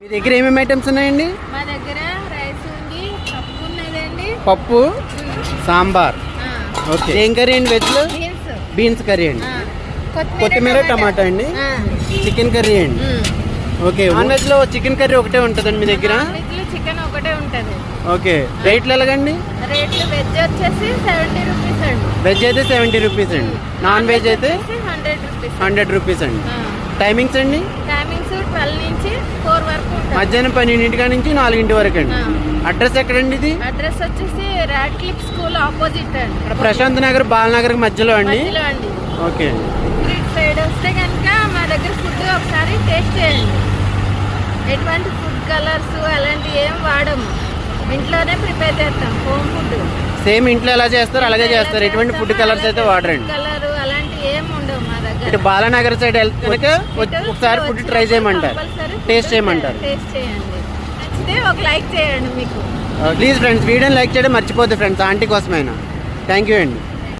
మీ దగ్గర ఏమేమి ఐటమ్స్ ఉన్నాయండి? మా దగ్గర రైస్ ఉంది, పప్పు ఉన్నదండి, పప్పు, సాంబార్. ఓకే. ఏం కర్రీ అండి? వెజ్లో బీన్స్ కర్రీ అండి, కొత్తిమీర, టమాటా అండి, చికెన్ కర్రీ అండి. ఓకే. నాన్ వెజ్లో చికెన్ కర్రీ ఒకటే ఉంటుందండి మీ దగ్గర? చికెన్ ఒకటే ఉంటుంది. ఓకే. రేట్లు ఎలాగండి? రేట్లు వెజ్ వచ్చేసి 70 రూపీస్ అండి. వెజ్ అయితే 70 రూపీస్ అండి, నాన్ వెజ్ అయితే 100 రూపీస్ అండి. టైమింగ్స్ అండి? టైమింగ్స్ 12 నుంచి 4 వరకు ఉంటుంది. మధ్యాహ్నం 12 నుంచి 4 వరకు అండి. అడ్రస్ ఎక్కడండి ఇది? అడ్రస్ వచ్చేసి రాడ్క్లిఫ్ స్కూల్ ఆపోజిట్ అండి. ఇక్కడ ప్రశాంత్ నగర్, బాలనగర్ మధ్యలో అండి. ఓకే. ఇటు సైడ్ వస్తే కనుక మా దగ్గర ఫుడ్ ఒకసారి టేస్ట్ చేయండి. ఎటువంటి ఫుడ్ కలర్స్ అలాంటివి ఏం వాడము, ఇంట్లోనే ప్రిపేర్ చేస్తాం. హోమ్ ఫుడ్ సేమ్ ఇంట్లో ఎలా చేస్తారు అలాగే చేస్తారు, ఎటువంటి ఫుడ్ కలర్స్ అయితే వాడరండి. కలర్ అలాంటివి ఏం ఉండవు మా దగ్గర. ఇటు బాలనగర్ సైడ్ వెళ్తే ఒకసారి ఫుడ్ ట్రై చేయమంటారు, టేస్ట్ చేయమంటారు. టేస్ట్ చేయండి, నచ్చితే ఒక లైక్ చేయండి. మీకు ప్లీజ్ ఫ్రెండ్స్, వీడియోని లైక్ చేయడం మర్చిపోద్దు ఫ్రెండ్స్, ఆంటీ కోసమైనా. థ్యాంక్ యూ అండి.